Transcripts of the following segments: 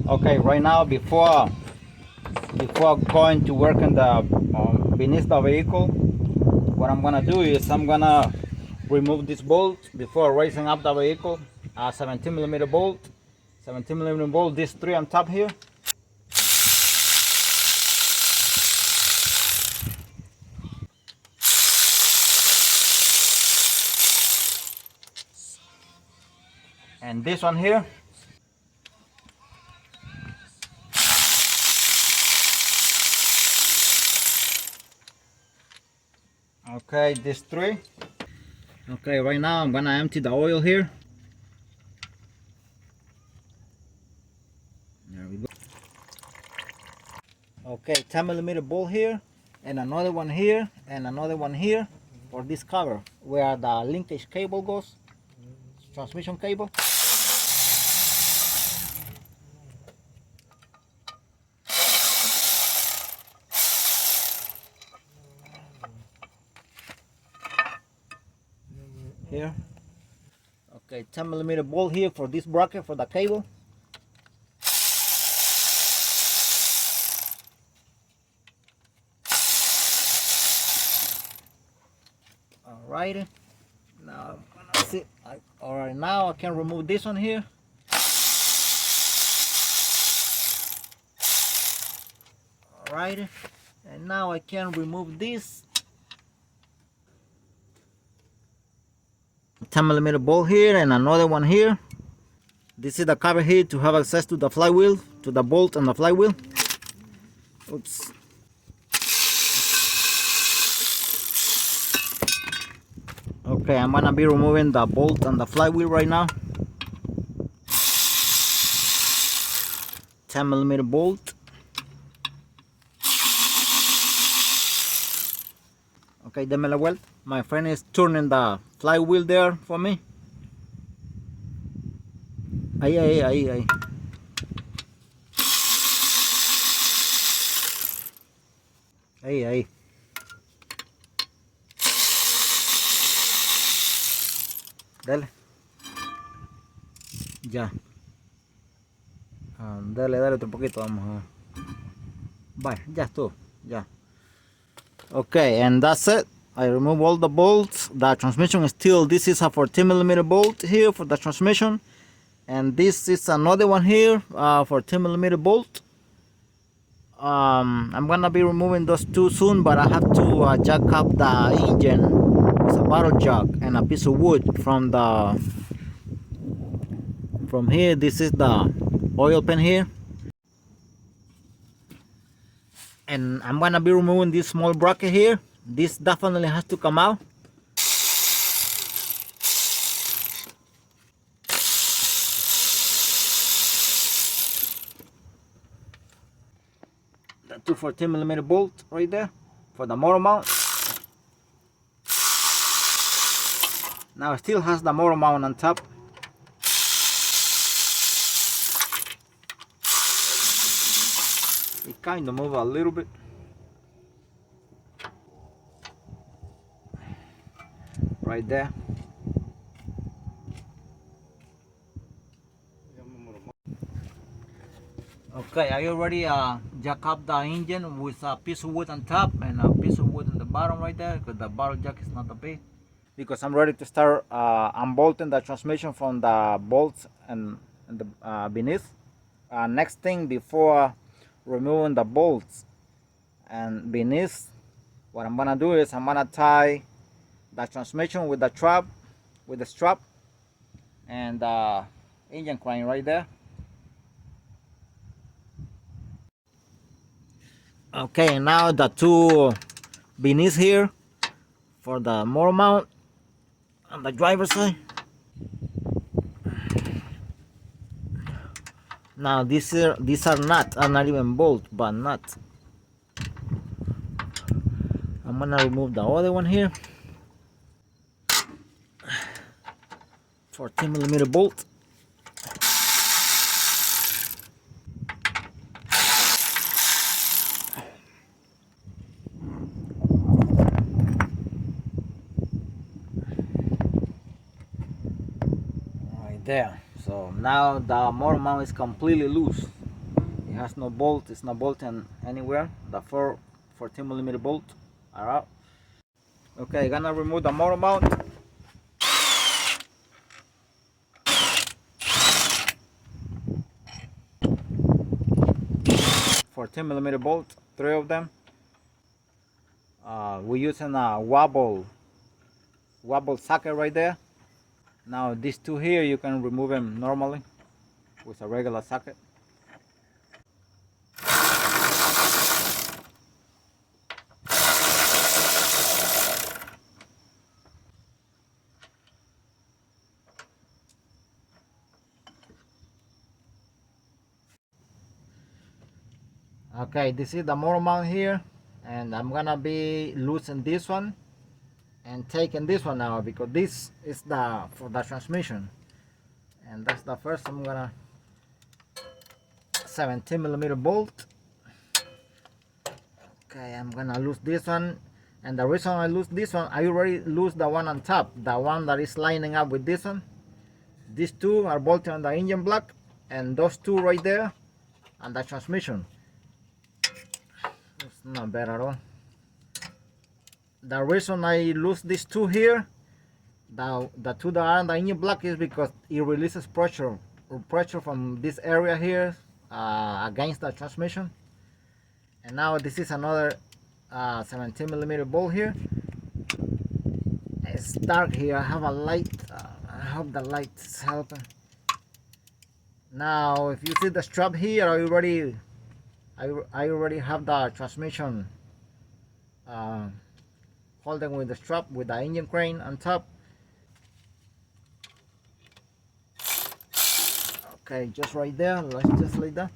Okay, right now before going to work in the beneath the vehicle, what I'm gonna do is I'm gonna remove this bolt before raising up the vehicle. 17 millimeter bolt, 17 millimeter bolt. These three on top here. And this one here. Okay, these three. Okay, right now I'm gonna empty the oil here. There we go. Okay, 10 millimeter bolt here, and another one here, and another one here for this cover where the linkage cable goes, transmission cable. Here. Okay, 10 millimeter bolt here for this bracket for the cable. Alrighty. Now I'm gonna see. Alright, now I can remove this one here. Alrighty. And now I can remove this 10 millimeter bolt here and another one here. This is the cover here to have access to the flywheel, to the bolt and the flywheel. Oops. Okay, I'm gonna be removing the bolt and the flywheel right now. 10 millimeter bolt. Okay, démele vuelta. My friend is turning the flywheel there for me. Ahí. Ahí. Dale. Ya. Dale otro poquito. Vamos a ver. Vale, ya estuvo. Ya. Okay, and that's it. I remove all the bolts. The transmission is still, this is a 14 millimeter bolt here for the transmission. And this is another one here, 14 millimeter bolt. I'm gonna be removing those two soon, but I have to jack up the engine with a bottle jack and a piece of wood from here. This is the oil pan here. And I'm gonna be removing this small bracket here. This definitely has to come out. The two 14 millimeter bolt right there for the motor mount. Now it still has the motor mount on top. It kind of move a little bit. Right there. Okay, I already jack up the engine with a piece of wood on top and a piece of wood on the bottom right there, because the bottle jack is not that big. Because I'm ready to start unbolting the transmission from the bolts and the beneath. Next thing before removing the bolts and beneath, what I'm gonna do is I'm gonna tie the transmission with the strap and the engine crank right there. Okay, now the two beneath here for the motor mount on the driver's side. Now these are not even bolt, but nuts. I'm gonna remove the other one here. 14 millimeter bolt. Right there. So now the motor mount is completely loose. has no bolt, it's not bolting anywhere. The 14mm bolt are out. Okay, gonna remove the motor mount. 14mm bolt, 3 of them. We're using a wobble socket right there. Now these 2 here, you can remove them normally with a regular socket. Okay, this is the motor mount here, and I'm gonna be loosening this one and taking this one out because this is for the transmission, and that's the first. I'm gonna 17mm bolt. Okay, I'm gonna lose this one, and the reason I lose this one, I already lose the one on top, the one that is lining up with this one. These 2 are bolted on the engine block, and those 2 right there on the transmission. It's not bad at all. The reason I lose these 2 here, the 2 that are on the engine block, is because it releases pressure from this area here against the transmission. And now this is another 17mm bolt here. It's dark here. I have a light. I hope the light is helping. Now if you see the strap here, I already have the transmission holding with the strap with the engine crane on top. Okay, just right there. Let's just like that.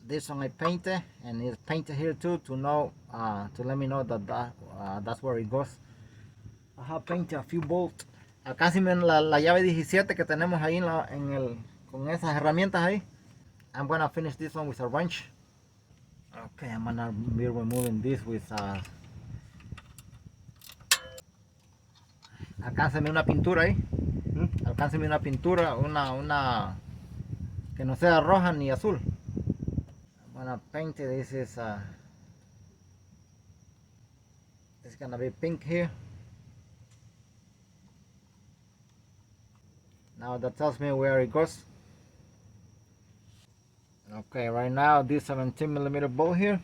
This one I painted, and it's painted here too to know to let me know that that's where it goes. I have painted a few bolts. Acá si ven la llave 17 que tenemos ahí con esas herramientas ahí. I'm gonna finish this one with a wrench. Okay, I'm gonna be removing this with alcánceme una pintura ahí. Alcánceme una pintura, una que no sea roja ni azul. I'm gonna paint it. This is it's gonna be pink here. Now that tells me where it goes. Okay, right now this 17mm bolt here.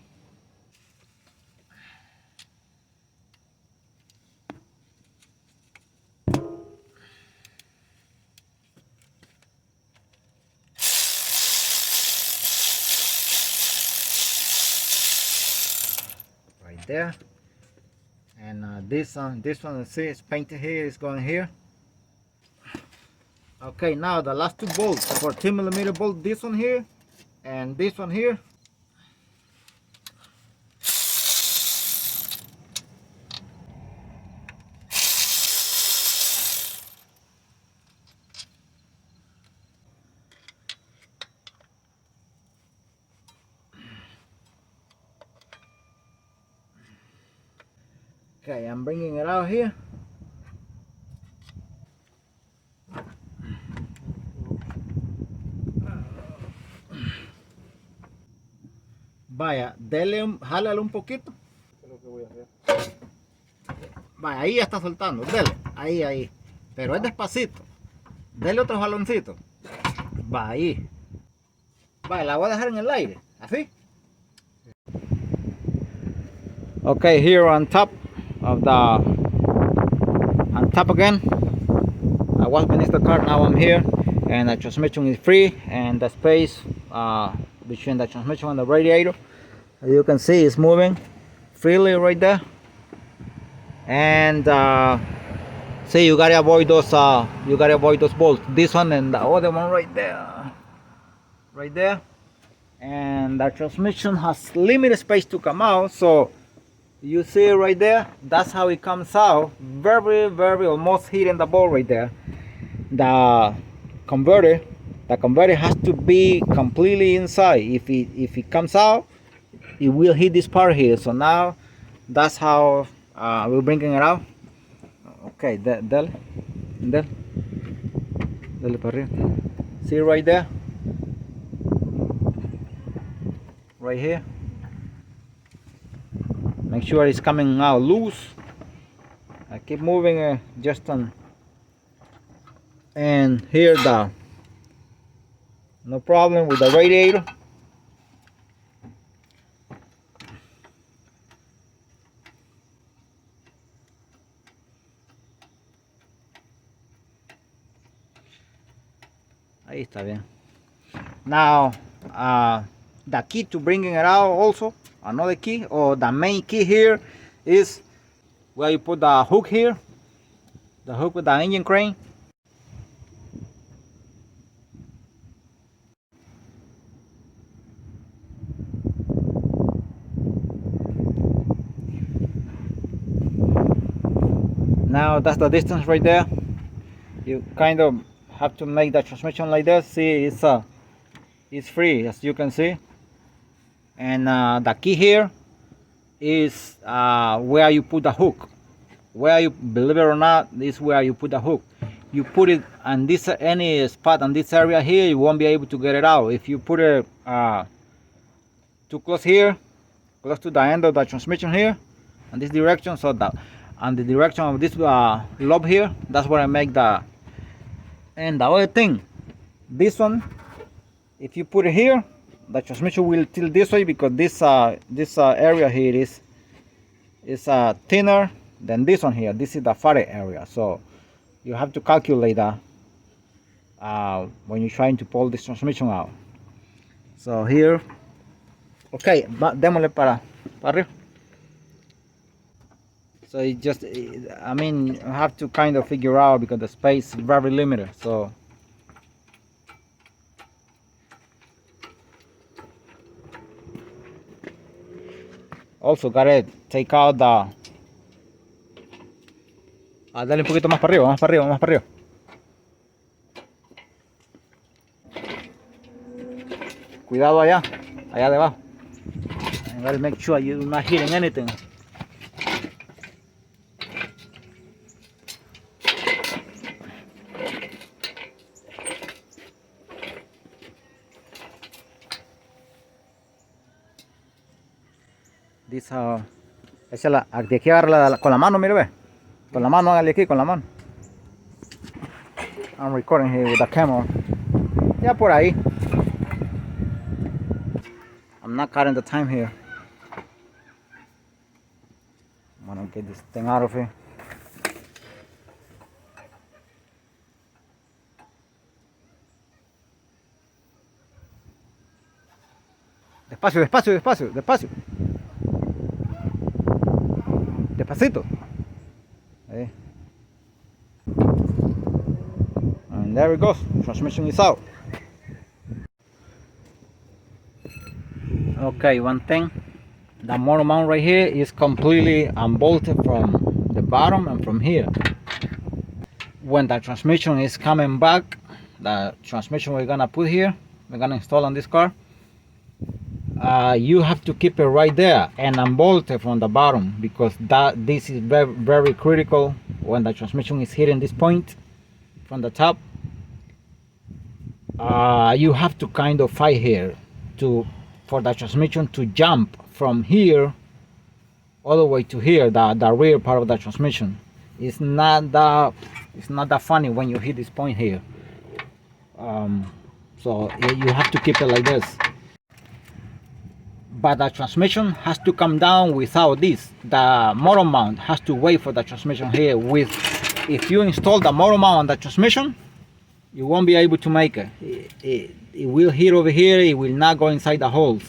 Right there. And this one, see, it's painted here. It's going here. Okay, now the last 2 bolts, 14mm bolt, this one here and this one here. Okay, I'm bringing it out here. Vaya, jálale un poquito. Es lo que voy a hacer. Vaya, ahí ya está soltando, dele, ahí. Pero es despacito. Dele otro jaloncito. Va ahí. Vaya, la voy a dejar en el aire, así. Okay, here on top again. I was beneath the car, now I'm here, and the transmission is free, and the space between the transmission and the radiator, as you can see, is moving freely right there. And see, you gotta avoid those bolts. This one and the other one right there. And the transmission has limited space to come out, so you see right there, that's how it comes out, very almost hitting the ball right there. The converter has to be completely inside. If it comes out, it will hit this part here. So now that's how we're bringing it out. Okay, dale para arriba. See right there, right here. Make sure it's coming out loose. I keep moving just on, and here no problem with the radiator. Ahí está bien. Now the key to bringing it out, also another key, or the main key here, is where you put the hook here, the hook with the engine crane. Now that's the distance right there. You kind of have to make the transmission like this. See, it's free, as you can see. And the key here is where you put the hook. Where you, believe it or not, this is where you put the hook. You put it on this, any spot on this area here, you won't be able to get it out. If you put it too close here, close to the end of the transmission here, in this direction, so that on the direction of this lobe here, that's where I make the. And the other thing, this one, if you put it here, the transmission will tilt this way, because this area here is thinner than this one here. This is the fatter area, so you have to calculate that when you're trying to pull this transmission out. So here, okay, démosle para arriba. So it just, I mean, you have to kind of figure out, because the space is very limited. So also gotta take out the. Dale un poquito más para arriba, más para arriba, más para arriba. Cuidado allá debajo. You gotta make sure you're not hitting anything. This de aquí agarra con la mano, mire, ve. Con la mano, hágale aquí con la mano. I'm recording here with the camera. Ya por ahí. I'm not cutting the time here. I'm gonna get this thing out of here. Despacio, despacio, despacio, despacio. Despacito. Ahí. And there it goes. Transmission is out. Okay, one thing. The motor mount right here is completely unbolted from the bottom and from here. When the transmission is coming back, the transmission we're gonna put here, we're gonna install on this car, you have to keep it right there and unbolt it from the bottom, because this is very, very critical. When the transmission is hitting this point from the top, you have to kind of fight here for the transmission to jump from here all the way to here, the rear part of the transmission. It's not that funny when you hit this point here. So you have to keep it like this. But the transmission has to come down without this. The motor mount has to wait for the transmission here. If you install the motor mount on the transmission, you won't be able to make it. It will hit over here. It will not go inside the holes.